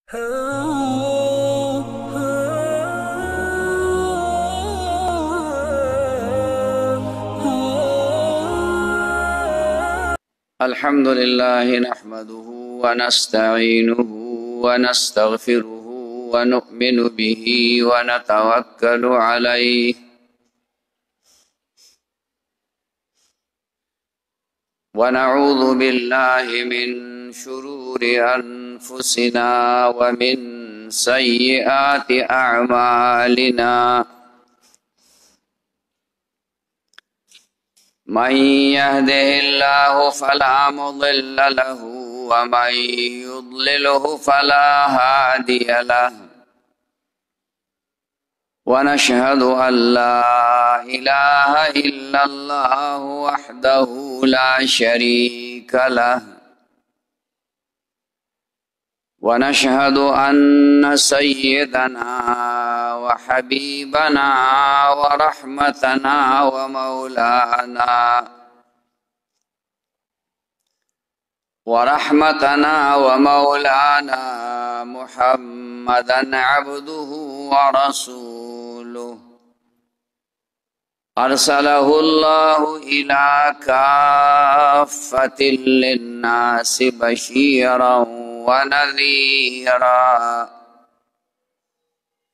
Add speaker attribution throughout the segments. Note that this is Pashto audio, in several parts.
Speaker 1: अल्हम्दुलिल्लाह नहमदुहु व नस्तईनुहु व नस्तगफिरुहु व नु'मिनु बिही व नतवक्कलु अलैहि व नऊज़ु बिल्लाहि मिन शुरूरि अनफुसिना व मिन सय्यिआति अअमालिना मन यहदिहिल्लाहु फला मुदिल्ल लहु व मन युद्लिलहु फला हादिय लहु व नशहदु अल्ला इलाहा इल्लल्लाहु वहदहु ला शरीक लहु व नशहदु अन्न सय्यदना व हबीबना व रहमतना व मौलाना मुहम्मदन अब्दुहु व रसूलुहु अरसलहुल्लाहु इला काफ़्फ़तिल लिन्नासि बशीरन व नज़ीरा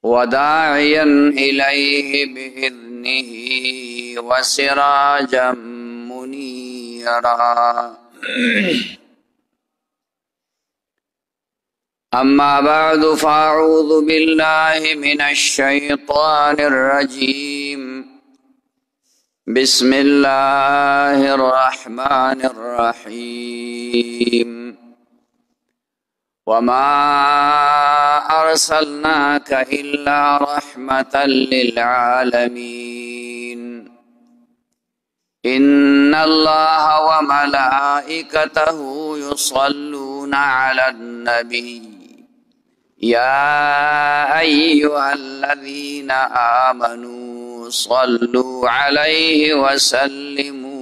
Speaker 1: व दाइयन इलैहि बिइज़्निहि व सिराजम मुनीरा। अम्मा बअदु फ़अऊज़ु बिल्लाहि मिनश शैतानिर रजीम। बिस्मिल्लाहिर रहमानिर रहीम। वमा अर्सलनाका इल्ला रहमतल लिल आलमीन। इन्नल्लाह व मलाइकतहु युसल्लूना अलन नबी या अय्युहल्लज़ीना आमनू सल्लु अलैहि व सल्लिमू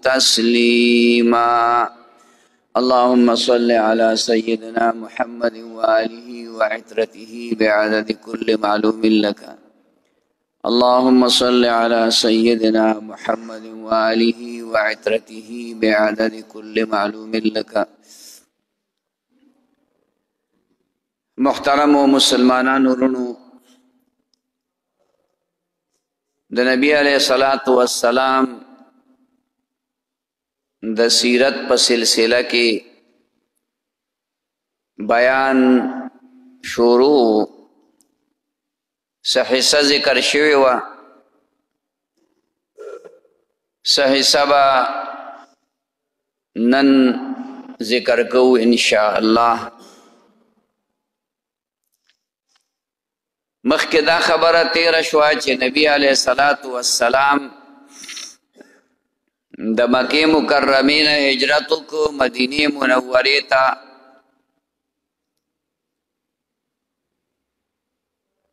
Speaker 1: तस्लीमा। अल्लाहुम्मा सल्लि अला सय्यिदिना मुहम्मदिन व आलिहि व इत्रतिहि बिअददि कुल्लि मालूमिन लका। अल्लाहुम्मा सल्लि अला सय्यिदिना मुहम्मदिन व आलिहि व इत्रतिहि बिअददि कुल्लि मालूमिन लका। मुहतरम व मुसलमानान रुनु द नबी अलैहिस्सलातु वस्सलाम द सीरत प सिलसिला के बयान शुरू सहिसा जिक्र शवे व सहिसबा नन जिक्र को इंशाअल्लाह। मखके दा खबरा तेरा शुआ चे नबी अलैहिस्सलातु वस्सलाम द मक्के मुकर्रमे न हिजरत को मदीने मुनव्वरे ता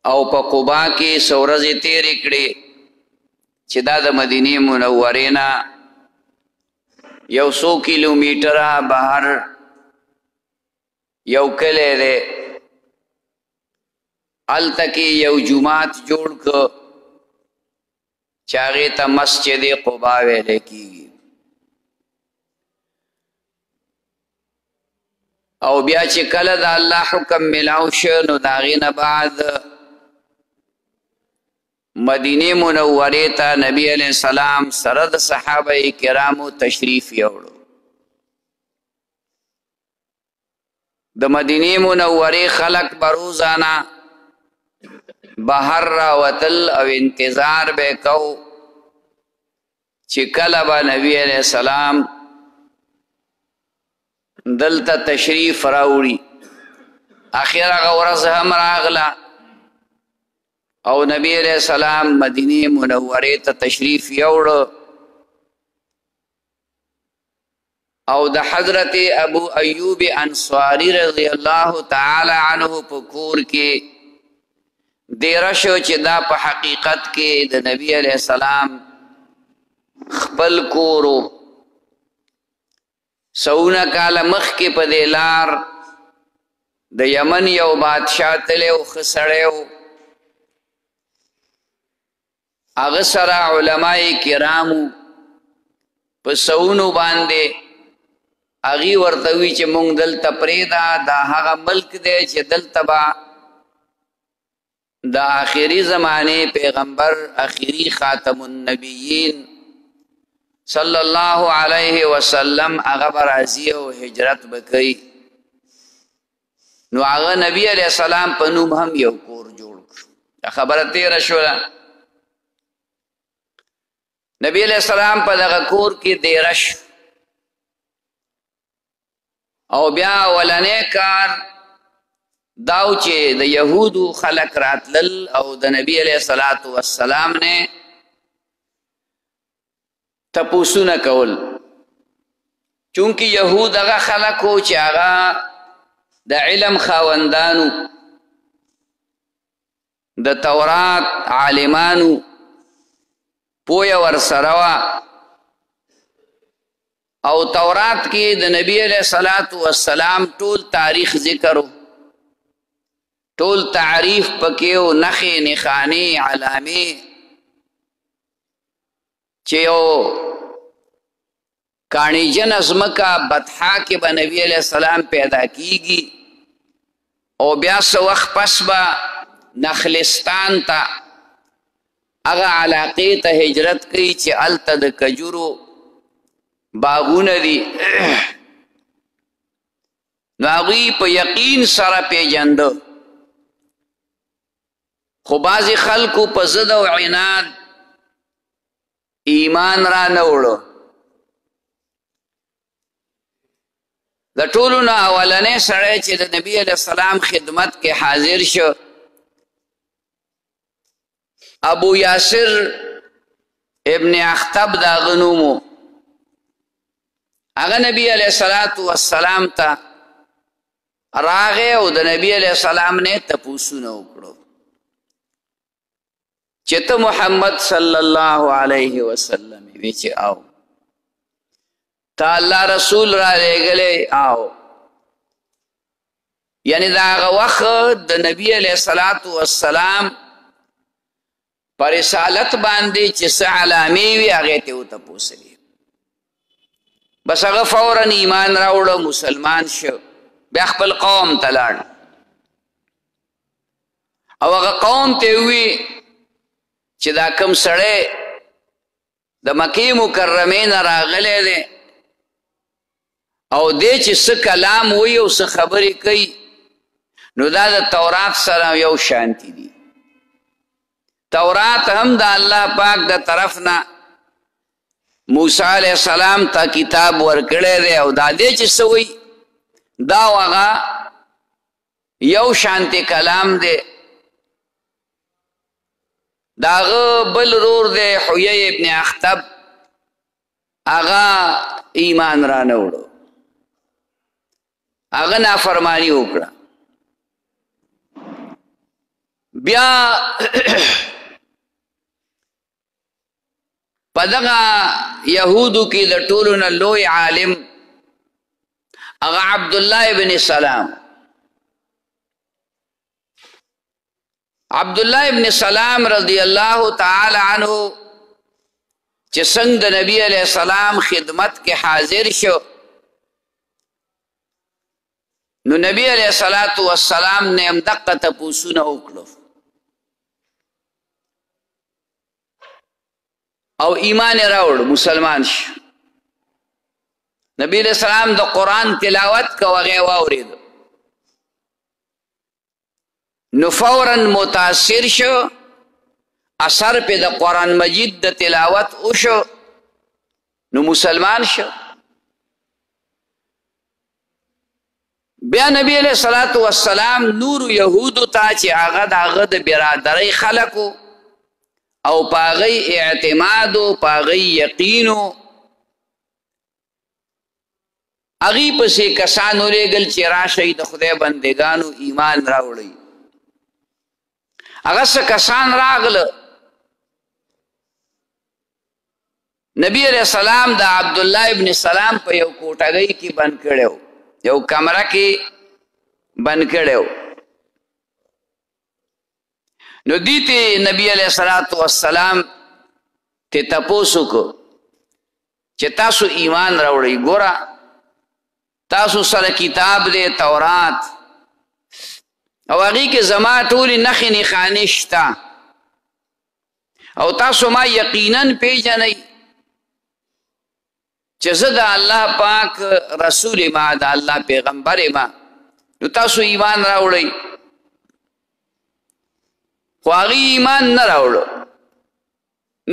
Speaker 1: औ प कुबा के सौरज़े तेरे कड़े चे दा द मदीने मुनव्वरे ना 100 किलोमीटर बाहर यौ कले दे अल तकी यौ जुमात जोड़ को चागे ता मस्जिद कुबा वेले की औ बिया चे कल दा अल्लाह हुक्म मिलाव शो नो दागिन बाद मदीने मुनव्वरे ता नबी अलैहिस्सलाम सरद सहाबा किरामो तशरीफ योड़ो। द मदीने मुनव्वरे खलक बरोजाना बाहर रावतल और इंतजार बेकौ चिकलबा नबी अलैहिस्सलाम दलता तशरीफ राउड़ी। आखिर गौरस हम रागला और नबी अलैहिस्सलाम मदीने मुनव्वरे ता तशरीफ योड़ो और द हजरत अबू अय्यूब अंसारी रज़ियल्लाहु ताला अन्हु पुकूर के देरशो चिदा प हकीकत के द नबी अलैहिस्सलाम खपल कोरो सौना काल मख के पदेलार د یمن یو بادشاه تلی و، ښه سړی و. هغه سره علماء کرامو په سوونو باندې هغې ورته وي چې مونږ دلته پرېږده، دا هغه ملک دی چې دلته به د آخري زمانې پیغمبر آخري خاتم النبیین صلی الله علیه وسلم هغه به راځي او هجرت به کوي. نو هغه نبی علیه السلام په نوم هم یو کور جوړ کړو. دا خبره تېره شوله. نبی علیه السلام په دغه کور کې دیره شو او بیا اولنی کار داو چې د یهودو خلک راتلل او د نبی علیه الصلاة والسلام نه تپوسونه کول. چونکه یهود هغه خلک و چې هغه د علم خاوندانو، د تورات عالمانو، پویه ورسره وه او تورات کې د نبی علیه الصلاة والسلام ټول تاریخ ذکر و، ټول تعریف پکې و، نښې نښانې علامې چې یو کاڼیجن ځمکه بطحا کې به نبی علیه السلام پیدا کیږي او بیا څه وخت پس به نخلستان ته هغه علاقې ته هجرت کوي چې هلته د کجورو باغونه دي. نو هغوی په یقین سره پیژنده، خو بعضې خلکو په ضد او عناد ایمان را نه وړو. د ټولو نه اولنی سړی چې د نبی علیه السلام خدمت کې حاضر شو ابو یاسر ابن اخطب د هغه نوم و. هغه نبی علیه الصلاة والسلام ته راغی او د نبی علیه السلام نه تپوسونه وکړو چې ته محمد صلی الله علیه وسلم وی چې آو تا الله رسول را لېږلی آو. یعنی دا هغه وخت د نبی علیه الصلاة والسلام په رسالت باندې چې څه علامې وي هغې ته وتپوسلې. بس هغه فورا ایمان راوړه، مسلمان شو، بیا خپل قوم ته لاړ او هغه قوم ته وی چې دا کم سړی د مکې مکرمې نه راغلی دی او دی چې څه کلام وی او څه خبرې کوي نو دا د تورات سره یو شانتی دي. تورات هم د الله پاک د طرف نه موسی علیہ السلام ته کتاب ورکړی دی او دا دی چې څه وی دا هغه یو شانتی کلام دی. د هغه بل رور دی حیی ابن اخطب، هغه ایمان را نه وړو، هغه نافرمانی وکړه. بیا په دغه یهودو کې د ټولو نه لوی عالم هغه عبدالله ابن سلام. عبدالله ابن سلام رضی الله تعالی عنه چې څنګه د نبی علیہ السلام خدمت کې حاضر شو نو نبی علیہ الصلاة والسلام نے هم دقه تپوسونه وکړو او ایمان راوړ، مسلمان شو. نبی علیہ السلام د قرآن تلاوت کو هغې واورېد نو فوراً متاثر شو، اثر پہ د قرآن مجید د تلاوت وشو نو مسلمان شو. بیا نبی علیہ الصلاة والسلام نور یهودو ته چې هغه د هغه د برادرۍ خلکو او په هغې اعتماد او په هغې یقین و هغې پسې کسان ولېږل چې راشئ د خدای بندګانو ایمان راوړئ. هغه څه کسان راغله. نبی علیہ السلام د عبدالله ابن سلام په یو کوټګۍ کې بند کړی و، یو کمره کې بند کړو. نو دیته نبی علیہ الصلوۃ والسلام ته تاسو کو چې تاسو ایمان راوړی. ګوره تاسو سره کتاب دی تورات او هغې کې زما ټولې نښې نښانې شته او تاسو ما یقینا پیژنئ چې زه د الله پاک رسول ما د الله پیغمبر ما. نو تاسو ایمان راوړئ. خو هغې ایمان نه راوړو.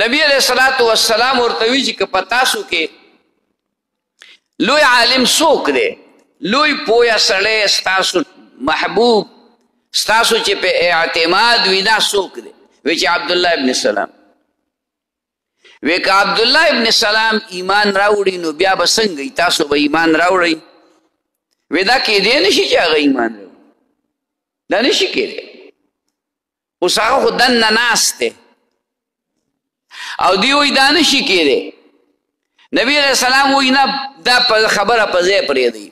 Speaker 1: نبی علیہ الصلوۃ والسلام ورته وی چې که په تاسو کې لوی عالم څوک دی، لوی پوهه سړی ستاسو محبوب ستاسو چې په اعتماد وي دا څوک دی؟ وی چې عبدالله ابن سلام. وی که عبدالله ابن سلام ایمان راوړي نو بیا به څنګه تاسو به ایمان راوړئ؟ وی دا کیدی نشي چې هغه ایمان راوړي، دا نشي کیدی. اوس هغه خو دننه ناست دی او دی وی دا نشي کیدی. نبی علیہ السلام وی نه دا خبره په ځای پرېږدئ.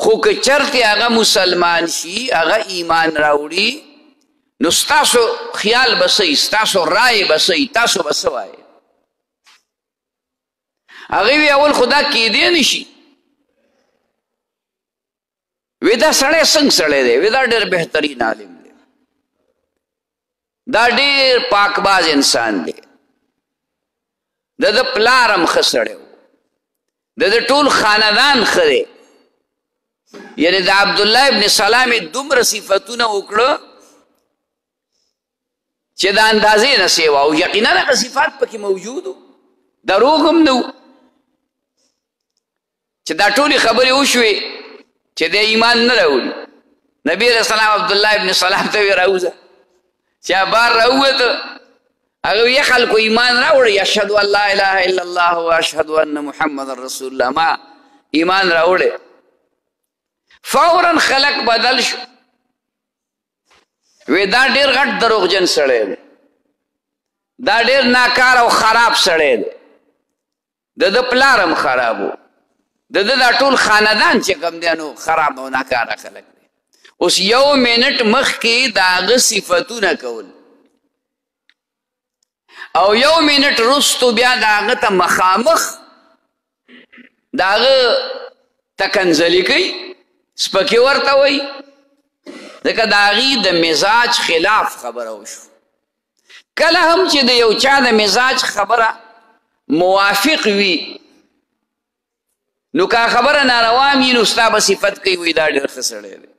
Speaker 1: خو که چرته هغه مسلمان شي هغه ایمان راوړي نو ستاسو خیال به صحیح، ستاسو رای به صحیح، تاسو به څه وایئ؟ هغې وی اول خو دا کیدی نشي. وی دا سړی څنګه سړی دی؟ وی دا ډېر بهترین عالم دی، دا ډېر پاکباز انسان دی، د د پلار هم ښه سړی و، د د ټول خاندان ښه دی. یعنې د عبدالله ابن سلام یې دومره صفتونه وکړه چې د اندازې نه سیوا او یقینا هغه صفات پکې موجود و، دروغ هم نه و. چې دا ټولې خبرې وشوې چې د ایمان نه راوړي، نبی علیه السلام عبدالله ابن سلام ته ویې راوځه. چې بار راووته هغه وی خلکو ایمان راوړی، اشهد ان لا اله الا الله و اشهد ان محمد رسول الله، ما ایمان راوړی. فورا خلق بدل شو. وی دا ډېر غټ دروغجن سړی دی، دا ډېر ناکار او خراب سړی دی، د د پلار هم خراب و، د د دا ټول خاندان چې کوم دی نو خراب او ناکاره خلک دی. اوس یو منټ مخکې د هغه صفتونه کول او یو منټ وروستو بیا د هغه ته مخامخ د هغه تکنزلي کوي، سپکې ورته وایي. ځکه د هغې د مزاج خلاف خبره وشو. کله هم چې د یو چا د مزاج خبره موافق وي نو که خبره ناروا وي نو ستا به صفت کوي وایي دا ډېر ښه سړی دی،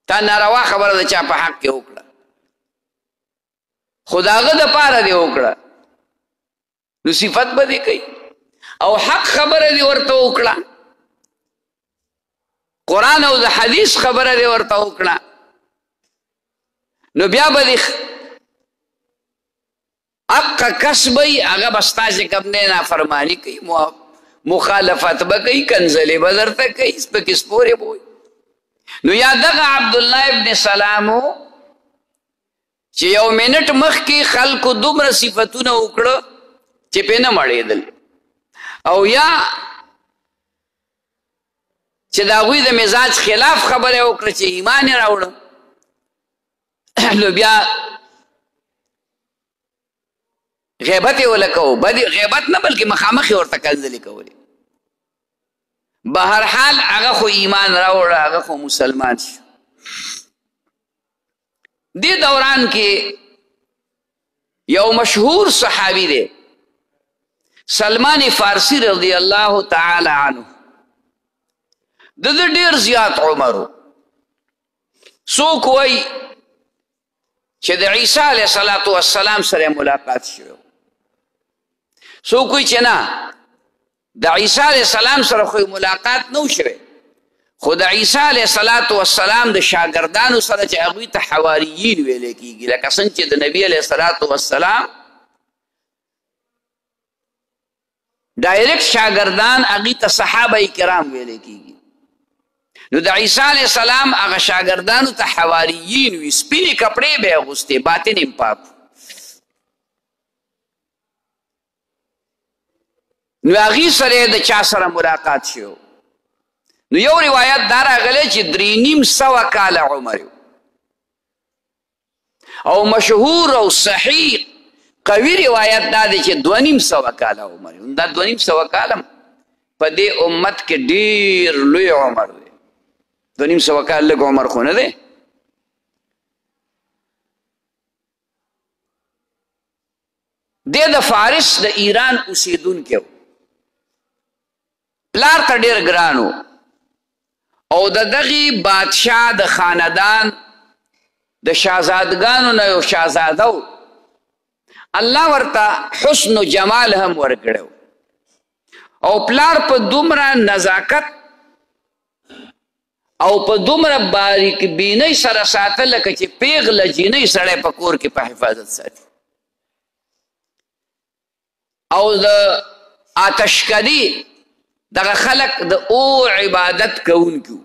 Speaker 1: تا ناروا خبره د چا په حق کې وکړه خو د هغه دپاره دې وکړه نو صفت به دې کوي، او حق خبره دې ورته وکړه، قرآن او د حدیث خبره دې ورته وکړه نو بیا به دې حق کس به هغه به ستا چې کوم دی نافرماني کوي، مخالفت به کوي، کنځلې به درته کوي، سپکې سپورې به وایي. نو یا دغه عبدالله ابن سلام و چې یو منټ مخکې خلکو دومره صفتونه وکړه چې پې نه مړېدل، او یا چې د هغوی د مزاج خلاف خبره وکړه چې ایمان یې راوړه نو بیا غیبت یې ولکه و. غیبت نه بلکې مخامخ یې ورته کنځلې کولې. بهرحال هغه خو ایمان راوړه، هغه خو مسلمان شو. دې دوران کې یو مشهور صحابي دی سلمان فارسی رضی الله تعالی عنه، د ده ډېر زیات عمر و. څوک وایي چې د عیسی علیه الصلاة والسلام سره ملاقات شوی، څوک وایي چې نه د عیسی علیه السلام سره خو ملاقات نه و شوی، خو د عیسی علیه الصلاة والسلام د شاګردانو سره چې هغوی ته حواریین ویلی کېږي، لکه څنګه چې د نبي علیه الصلاة والسلام ډایرکټ شاګردان هغوی ته صحابه کرام ویلی کېږي، نو د عیسی علیه السلام هغه شاګردانو ته حواریین وي، سپینې کپړې به یې اغوستې، باطن یې پاک. نو هغې سره د چا سره ملاقات شو؟ نو یو روایت دا راغلی چې 350 کاله عمر او مشهور او صحیح قوي روایت دا دی چې 250 کاله عمر دا 250 کاله په دې امت کې ډېر لوی عمر دی 250 کال لږ عمر خو نه دی د فارس د ایران اوسیدونکی و پلار ته ډېر ګران و او د دغې بادشاه د خاندان د شهزادګانو نه یو شهزاده و الله ورته حسن و جمال هم ورکړی او پلار په دومره نزاکت او په دومره باریک بینۍ سره ساتل لکه چې پیغله جینۍ سړی په کور کې په حفاظت ساتي او د آتشکدي دغه خلک د اور عبادت کوونکي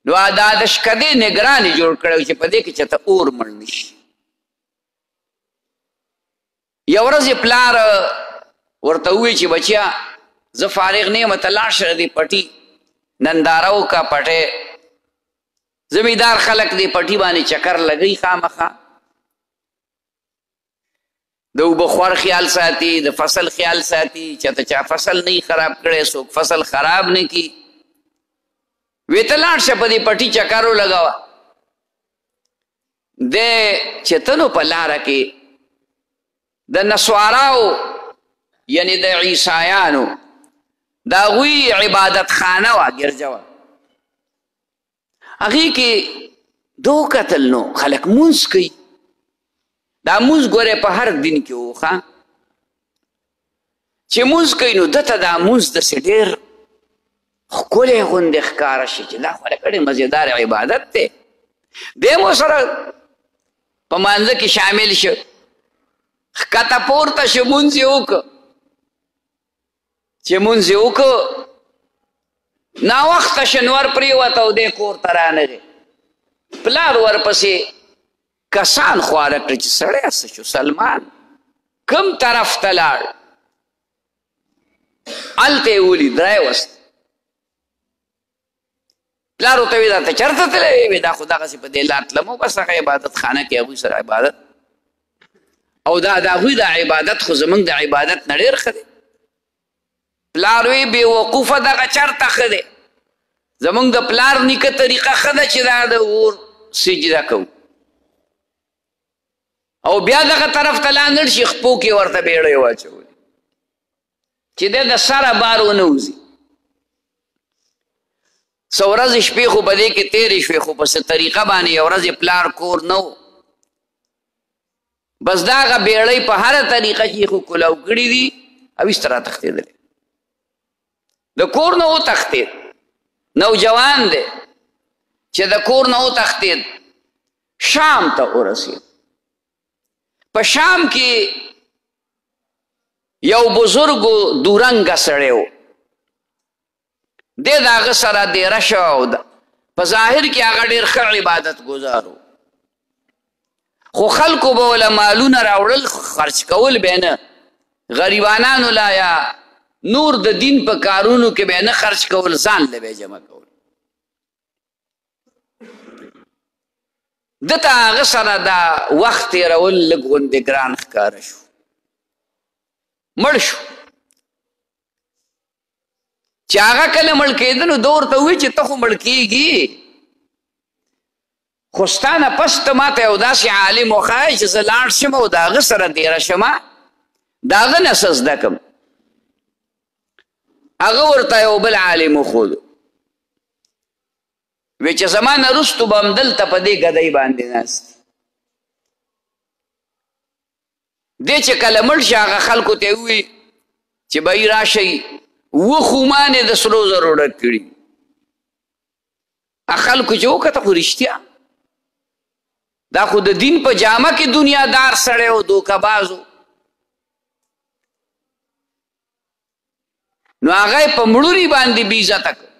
Speaker 1: نو د آتشکدي نګران یې جوړ کړی چې په دې کې چېرته اور مړ نه شي یو ورځ یې پلار ورته ووایي چې بچیا زه فارغ نه یم ته لاړ شه دې پټي ننداره وکړه پټی زمیندار خلک دې پټي باندې چکر لګوي خامخا د اوبه خور خیال ساتي د فصل خیال ساتي چاته چا فصل نه خراب کړی څوک فصل خراب نه کي وی ته لاړ شه په دې پټي چکر ولګوه دی چې ته نو په لاره کې د نسواراو یعنی د عیسایانو د هغوی عبادت خانه وه ګرجه وه هغې کې دو کتل نو خلک مونځ کوي دا مونځ ګورې په هر دین کې و ښه چې مونځ کوي نو ده ته دا مونځ داسې ډېر ښکلی غوندې ښکاره شي چې دا خو ډېر مزېدار عبادت دی دی مو سره په مانځه کې شامل شو ښکته پورته شو مونځ یې وکړه چې مونځ یې وکړه ناوخته شنور پرېوته او دی کور ته رانغی پلار ورپسې کسان خواره کړه چې سړی څه شو سلمان کوم طرف ته لاړ هلته یې ولید رایوست پلار ورته وایي دا ته چېرته تللی وی دا خو دغسې په دې لار تلم او بس هغه عبادت خانه کې هغوی سره عبادت او دا د هغوی د عبادت خو زموږ د عبادت نه ډېر ښه دی پلار وی بې وقوفه دغه چرته ښه دی زموږ د پلار نیکه طریقه ښه ده چې دا د اور سجده کوو او بیا دغه طرف ته لاندړ شي خپو کې ورته بیړۍ واچولي چې دی د سره بار ونه وځي څه ورځې شپې خو په دې کې تېرې شوې خو په څه طریقه باندې یو ورځ پلار کور نه و بس دا هغه بیړۍ په هره طریقه چې خو کلاو کړي دي او ایسته راتښتېدلی د کور نه وتښتېد نوجوان دی چې د کور نه وتښتېد شام ته ورسېد په شام کې یو بزرګو دورنګه سړی و دی د هغه سره دیره شوی او په ظاهر کې هغه ډېر ښه عبادت ګزار و خو خلکو به وله مالونه راوړل خرچ کول به نه غریبانانو لا یا نور د دین په کارونو کې به نه خرچ کول ځان له به جمع کول دته هغه سره دا وخت تېرول لږ غوندې ګران ښکاره شو مړ شو چې هغه کله مړ کېده نو ده ورته ووایي چې ته خو مړ کېږي خو ستا نه پس ته ما ته یو داسې عالم وښایه چې زه لاړ شم او د هغه سره تېره شمه د هغه نه څه زده کړم هغه ورته یو بل عالم وښودو وی چې زما نه وروستو به همدلته په دې ګدۍ باندې ناست دی چې کله مړ شي هغه خلکو ته یې ووایي چې بهی راشئ اوه خومان یې د سرو زرو ډک کړي خلکو چې وکته خو رښتیا دا خو د دین په جامه کې دنیادار سړی و دوکهباز و نو هغه یې په مړوني باندې بې عزته کړ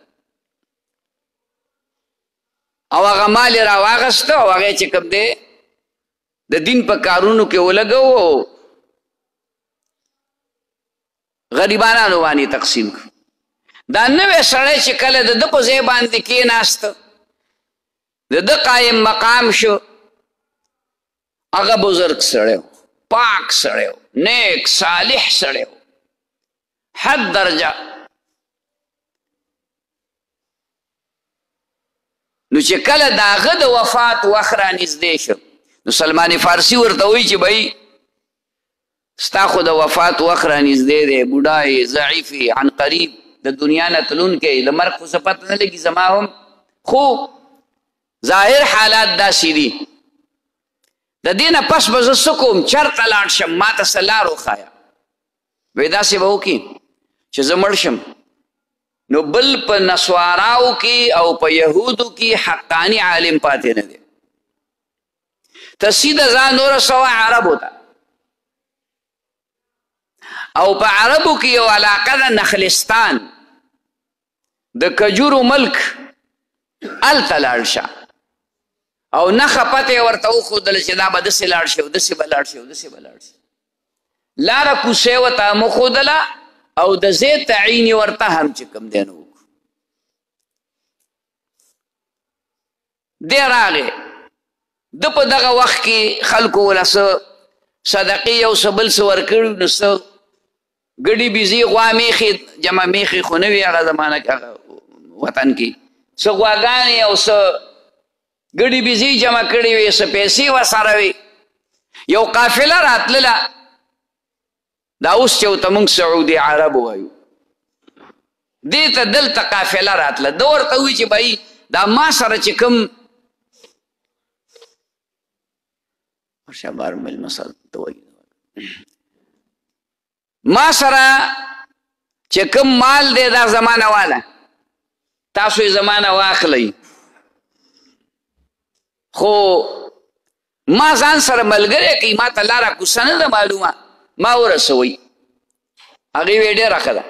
Speaker 1: او هغه مال یې راواغسته او هغه چې کوم دی د دین په کارونو کې ولګو او غریبانانو باندې تقسیم کړ دا نوی سړی چې کله د ده په ځای باندې کېناسته د ده قایم مقام شو هغه بزرګ سړی و پاک سړی و نیک صالح سړی و حد درجه نو چې کله د هغه د وفات وخت رانږدې شو نو سلمان فارسي ورته وایي چې بهی ستا خو د وفات وخت رانږدې دی بوډا یې ضعیف عن قریب د دنیا نه تلونکی له مرګ خو څه پته نه لګي زما هم خو ظاهر حالات داسې دي د دې نه پس به زه څه کوم چېرته لاړ شم ما ته څه لار وښایه وایي داسې به وکړي چې زه مړ شم نو بل په نسواراو کې او په یهودو کې حقانی عالم پاتې نه دی ته سیده ځان ورسوه عربو ته او په عربو کې یو علاقه ده نخلستان د کجورو ملک هلته لاړ شه او نښه پته یې ورته وښودله چې دا به داسې لاړ شي او داسې به لاړ شي او داسې به لاړ شي لاره کوسۍ ورته هم وښودله او د ځای تعین یې ورته هم چې کوم دی نو وکړو دی راغی ده په دغه وخت کې خلکو وله څه صدقې یو څه بل څه ورکړي نو څه ګډې بیزې غوا میخې جمع میخې خو نه وي هغه زمانه کې وطن کې څه غواګانې او څه ګډې بیزې جمع کړې وې څه پیسې ورسره وې یو قافله راتلله دا اوس چې ورته موږ سعودي عرب وایو دې ته دلته قافله راتله ده ورته وایي چې بهی دا ما سره چې کوم شبار مېلمه سره ته وایي ما سره چې کوم مال دی دا زمانه واله تاسو یې زمانه واخلئ خو ما ځان سره ملګری کوي ما ته لاره کوڅه نه ده معلومه ما ورسوئ هغې ویې ډېره ښه ده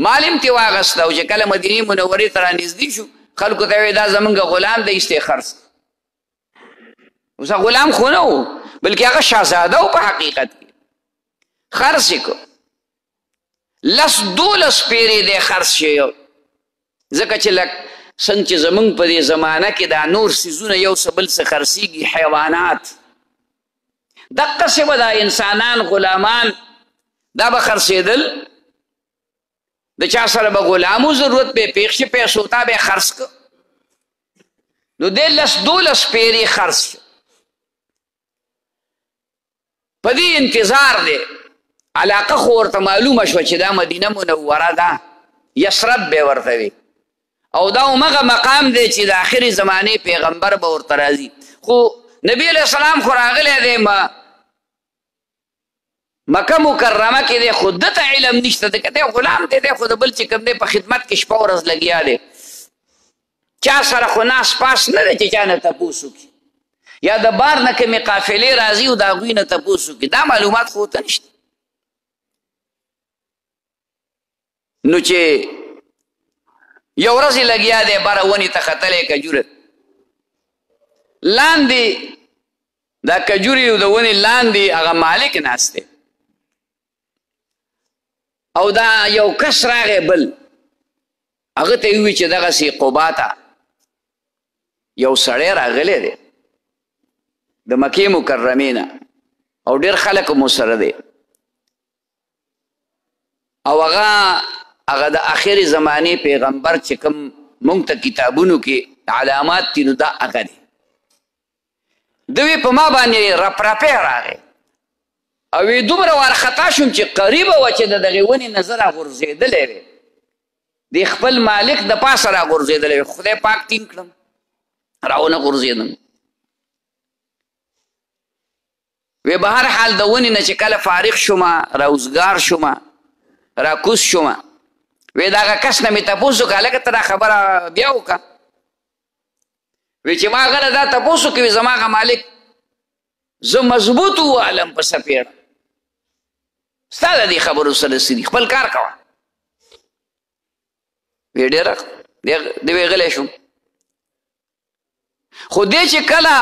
Speaker 1: مال هم ترې واخسته او چې کله مدینې منورې ته رانږدې شو خلکو ته ویې دا زمونږ غلام دی ایستی خرڅ اوس غلام خو نه و بلکې هغه شهزاده و په حقیقت کې خرڅ یې کړو 10-12 پیرې دی خرڅ شي ځکه چې لږ څنګه چې زمونږ په دې زمانه کې دا نور څیزونه یو څه بل څه خرڅېږي حیوانات دقسې به دا انسانان غلامان دا به خرڅېدل د چا سره به غلامو ضرورت به پیښ شي پیسو ته به یې خرڅ کړه نو دی 10-12 پیرې خرڅ شو په دې انتظار دی علاقه خو ورته معلومه شوه چې دا مدینه منوره ده یثرب به ورته وي او دا همغه مقام دی چې د آخرې زمانې پیغمبر به ورته راځي خو نبی علیه السلام خو راغلی دی مکه مکرمه کې دی خو دته علم نشته دی که دی غلام دی خو د بل چې کوم دی په خدمت کې شپه ورځ لګیا دی چا سره خو ناس پاس نه دی چې چا نه تپوس وکړي یا د بار نه کومې قافلې راځي او د هغوی نه تپوس وکړي دا معلومات خو ورته نشته نو چې یو ورځ یې لګیا دی بره ونې ته ختلی کجوره لاندې دا کجورې د ونې لاندې هغه مالک ناست دی او دا یو کس راغی بل هغه ته یې ووایي چې دغسې قبا ته یو سړی راغلی دی د مکې مکرمې نه او ډېر خلک مو سره دی او هغه د آخرې زمانې پیغمبر چې کوم مونږ ته کتابونو کې علامات دي نو دا هغه دی دوی په ما باندې رپرپی راغی او وی دومره وارخطا شوم چې قریبه وه چې د دغې ونې نه زه راغورځېدلی وی د خپل مالک د پاسه راغورځېدلی وی خدای پاک ټینګ کړم راونه غورځېدم وی به هر حال د ونې نه چې کله فارغ شومه راوزګار شومه راکوز شومه وی د هغه کس نه مې تپوس وکړه هلکه ته دا خبره بیا وکړه وی چې ما هغه نه دا تپوس وکړي وي زما هغه مالک زه مضبوط ووالم په سپېړه ستا د دې خبرو سره څه دي خپل کار کوه وی ډېره دی وی غلی شوم خو دې چې کله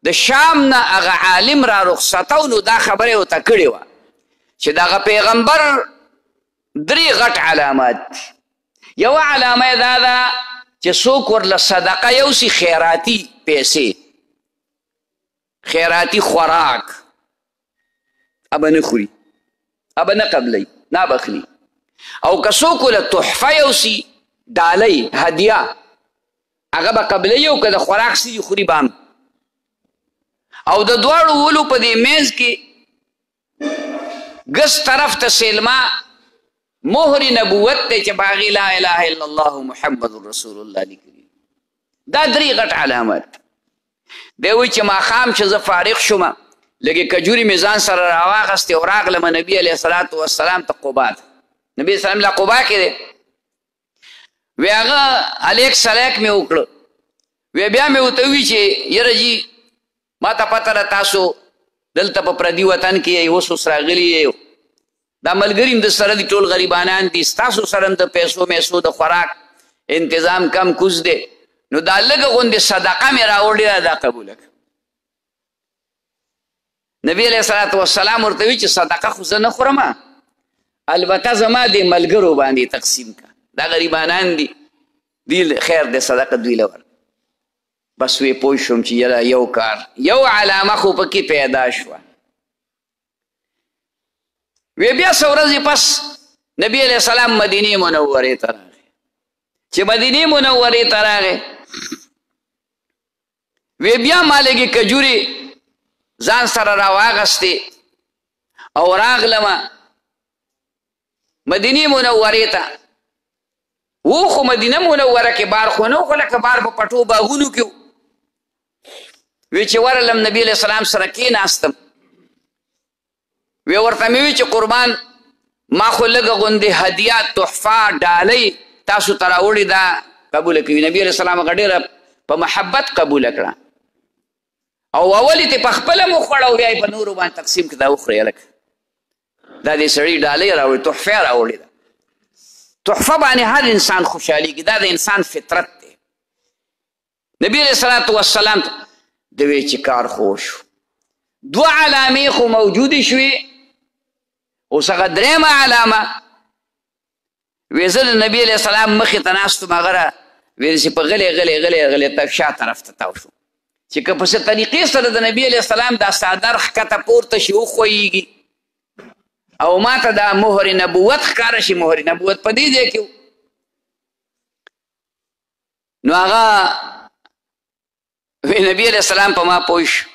Speaker 1: د شام نه هغه عالم را رخصتو نو دا خبره یې ورته کړې وه چې د هغه پیغمبر 3 غټ علامات یو علامه یې دا ده چې څوک ورله صدقه یوسي خیراتي پیسې خیراتي خوراک ابه نه خوري ابه نه قبلی نه بخلي او که څوک ورله تحفه یوسي ډالۍ هدیه هغه به قبلی او که د خوراک سي خوري به هم او د دواړو ولو په دې میز کې ګس طرف ته سلما مهر نبوت دی چې باغې لا اله الا الله محمد رسول الله لیکلي دا درې غټ علامات دی وایي چې ماښام چې زه فارغ شوم لږې کجوري مې ځان سره راواخستې او راغلم نبي علیه الصلاة والسلام ته قبا ته نبي سلام لا قبا کې دی وی هغه هلیک سلیک مې وکړه وی بیا مې ورته ووي چې یره جي ما ته پته ده تاسو دلته په پردي وطن کې یې اوس اوس راغلي یې دا ملګري هم د سره دي ټول غریبانان دي ستاسو سره هم د پیسو میسو د خوراک انتظام کم کوز دی نو دا لږه غوندې صدقه مې راوړې ده دا قبوله کړه نبي علیه الصلاة والسلام ورته وي چې صدقه خو زه نه خورم البته زما د ملګرو باندې تقسیم کا دا غریبانان دي دوی خیر د صدقه دوی له ورکړه بس وی پوه شوم چې یاره یو کار یو علامه خو پکې پیدا شوه وی بیا څه ورځې پس نبی علیه السلام مدینې منورې ته راغی چې مدینې منورې ته راغی وی بیا ما لږې کجورې ځان سره راواغستې او راغلمه مدینې منورې ته و خو مدینه منوره کې بار خو نه خو لکه بار په پټو باغونو کې وی چې ورلم نبی علیه السلام سره کېناستم وی ورته مې وی چې قربان ما خو لږه غوندې هدیه تحفه ډالۍ تاسو ته راوړې دا قبوله کوي نبی علیه السلام هغه ډېره په محبت قبوله کړه او اول یې په خپله مو خوړه او بیا یې په نورو باندې تقسیم کړه دا وخورئ هلکه دا دې سړي ډالۍ راوړې تحفه راوړې ده تحفه باندې هر انسان خوشحالیږي دا د انسان فطرت دی نبی علیه الصلاة والسلام د وی چې کار خو شو دو علامې خو موجودې شوې اوس هغه درېیمه علامه وی زه د نبي علیه السلام مخې ته ناست وم هغه ویل چې په غلې ته شا طرف ته تاو شو چې که په څه طریقې سره د نبي علیه السلام دا څادر ښکته پورته شي وښویږي او ما ته دا مهر نبوت ښکاره شي مهر نبوت په دې ځای کې نو هغه وی نبی علیه السلام په ما پوه شو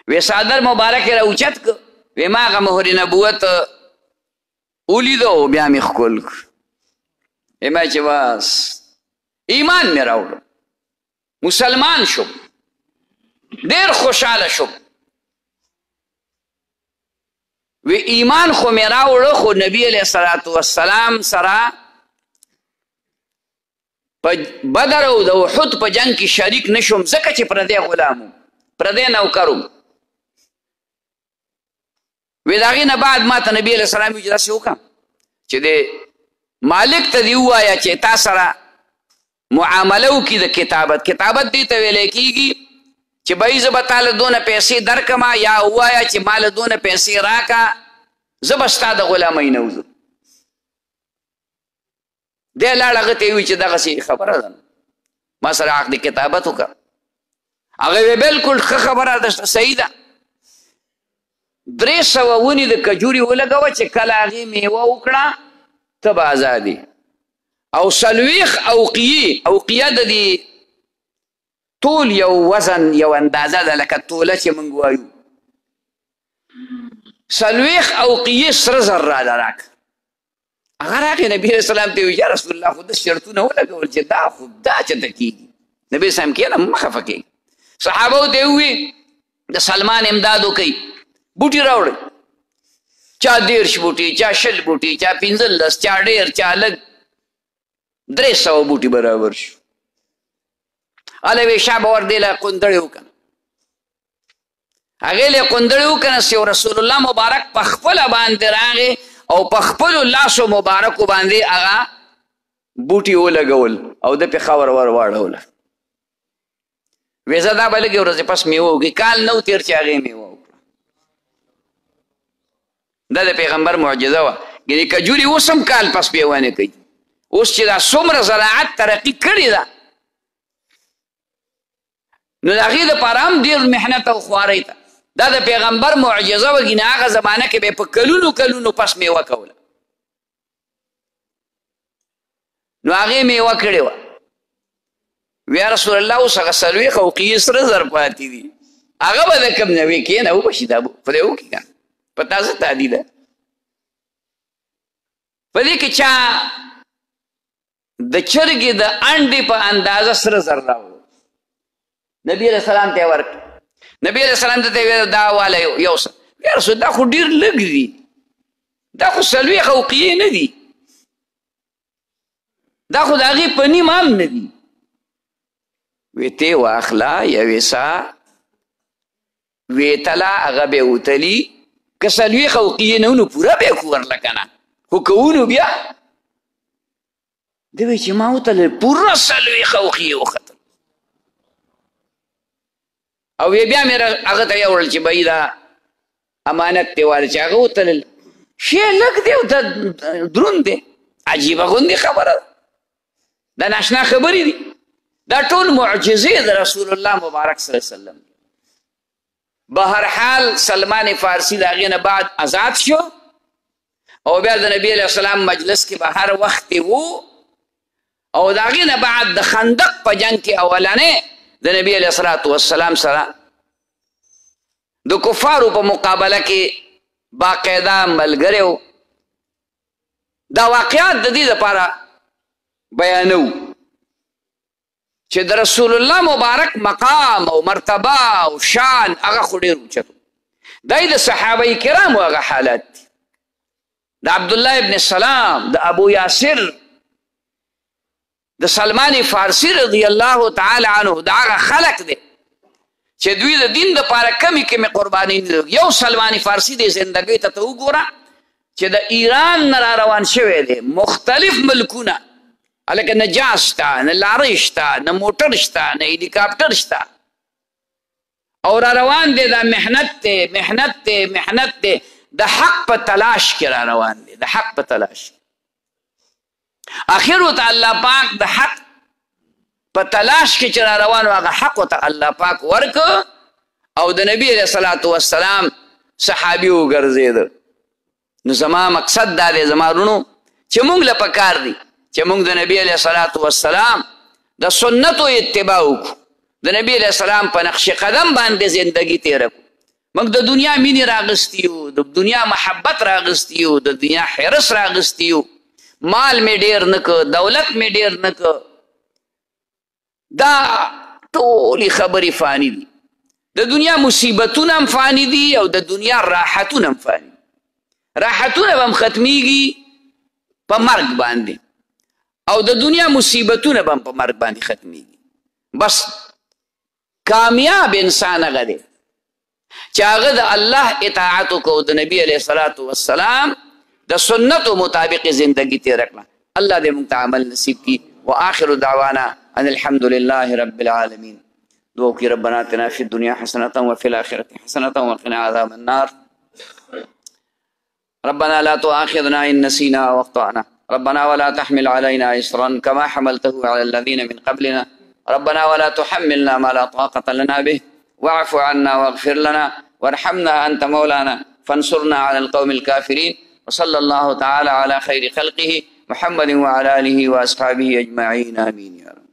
Speaker 1: وی څادر مبارک یې راوچت کړ وی ما هغه مهر نبوت ولیده او بیا مې ښکل کړ وی ما چې بس ایمان مې راوړو مسلمان شوم ډېر خوشحاله شوم وی ایمان خو مې راوړه خو نبی علیه الصلاة والسلام سره په بدر او د احد په جنګ کې شریک نشوم ځکه چې پردی غلام وم پردی نوکر وم وی د هغې نه بعد ما ته نبي علیه السلام وي چې داسې وکړه چې د مالک ته دې ووایه چې تا سره معامله وکړي د کتابت دې ته ویلی کېږي چې بهی زه به تاله دونه پیسې درکمه یا ووایه چې ماله دونه پیسې راکه زه به ستا د غلامۍ نه وځم دی لاړ هغه ته یې وي چې دغسې خبره ده ما سره عقد کتابت وکړه هغه وی بلکل ښه خبره ده صحیح ده 300 ونې د کجوري ولګوه چې کله هغې میوه وکړه ته به ازادي او 40 اوقیه د دې ټول یو وزن یو اندازه ده لکه توله چې موږ وایو 40 اوقیې سره زر راله راکړه هغه راغی نبي علیه السلام ته وي یا رسول الله خو داسې شرطونه ولګول چې دا خو دا چېرته کېږي نبي اسلام کښېنه مه خفه کېږي صحابو ته یې ووي د سلمان امداد وکوئ بوټي راوړئ چا 10 بوټي چا 20 بوټي چا 15 چا ډېر چا لږ 300 بوټي برابر شو هله وی شا به ور دې له قندړې وکنه هغې له قندړې وکنه چې رسول الله مبارک په خپله باندې راغې او په خپلو لاسو مبارکو باندې هغه بوټي ولګول او د پې خاور ور واړوله وی زه دا به لږې ورځې پس میوه وکړي کال نه و تېر چې هغې میوه وکړه دا د پیغمبر معجزه وه یعنې کجوري اوس هم کال پس میوه نه کوي اوس چې دا څومره زراعت ترقي کړې ده نو د هغې دپاره هم ډېر محنت او خوارۍ ته دا د پیغمبر معجزه وه ګینه هغه زمانه کې به یې په کلونو کلونو پس میوه کوله نو هغې میوه کړې وه ویا رسول الله اوس هغه څلوېښت اوقیې سره زر پاتې دي هغه به د کوم نه وې کښېنه وبشي دا خدای وکړي که نه په تاسو تادي ده په دې کې چا د چرګې د انډې په اندازه سره زر راوړو نبي علیه السلام ته یې ورکړه نبي علیه السلام ته یې دا واله یو څه یا رسول دا خو ډېر لږ دي دا خو 40 اوقیې نه دي دا خو د هغې په نیم هم نه دي وی ته واخله یوې سا وی تله هغه به یې وتلي که 40 اوقیې نه نو پوره به یې ورله که نه خو که ونو بیا ده وی چې ما وتلل پوره 40 اوقیې وختل او بیا مې هغه ته یوړل چې بهی دا امانت دی واله چې هغه وتلل شی لږ دی او دا دروند دی عجیبه غوندې خبره ده دا ناشنا خبرې دي دا ټول معجزې د رسول الله مبارک صلی الله علیه وسلم بهرحال سلمان فارسی د هغې نه بعد آزاد شو او بیا د نبی علیه السلام مجلس کې به هر وخت و او د هغې نه بعد د خندق په جنګ کې اولنې د نبی علیه الصلاة والسلام سره د کفارو په مقابله کې باقاعده ملګری و دا واقعات د دې دپاره بیانو چې د رسول الله مبارک مقام او مرتبه او شان هغه خو ډېر اوچت و دا د صحابه کرامو هغه حالات دي د عبدالله ابن سلام د ابو یاسر د سلمان فارسی رضی الله تعالی عنه دا هغه خلق دی چې دوی د دین دپاره کمې کمې قربانۍ نه یو سلمان فارسی دی زندګۍ ته وګوره چې د ایران نه را روان شوی دی مختلف ملکونه هلکه نه جاز شته نه لارۍ شته نه موټر شته نه هلیکاپټر شته او را روان دی دا محنت دی محنت دی محنت دی د حق په تلاش کې را روان دی د حق په تلاش اخر ورته الله پاک د حق په تلاش کې چې را روان و هغه حق ورته الله پاک ورکه او د نبي علیه الصلاة والسلام صحابي وګرځېده نو زما مقصد دا دی زما رونو چې موږ له پکار دی چې موږ د نبی علیه الصلاة والسلام د سنتو اتباع وکړو د نبی علیه السلام په نقش قدم باندې زندگی تېره کړو موږ د دنیا مینې راغستي یو د دنیا محبت راغستي یو د دنیا حرص راغستي یو مال مې ډېر نه که دولت مې ډېر نه که دا ټولې خبرې فاني دي د دنیا مصیبتونه هم فاني دي او د دنیا راحتونه هم فاني راحتونه به هم ختمیږي په مرګ باندې او د دنیا مصیبتونه به هم په مرګ باندې ختمیږي بس کامیاب انسان هغه دی چې هغه د الله اطاعت وکړو د نبي علیه الصلاة والسلام د سنتو مطابق زندگی تیره کړه الله دې موږ ته عمل نصیب کړي وآخر دعوانا ان الحمد لله رب العالمين دعا کی ربنا آتنا فی الدنیا حسنة وفي الآخرة حسنة وقنا عذاب النار ربنا لا تؤاخذنا إن نسينا واخطأنا ربنا ولا تحمل علينا إصرا كما حملته على الذين من قبلنا ربنا ولا تحملنا ما لا طاقة لنا به واعف عنا واغفر لنا وارحمنا أنت مولانا فانصرنا على القوم الكافرين وصلى الله تعالى على خير خلقه محمد وعلى آله وأصحابه أجمعين آمين يا رب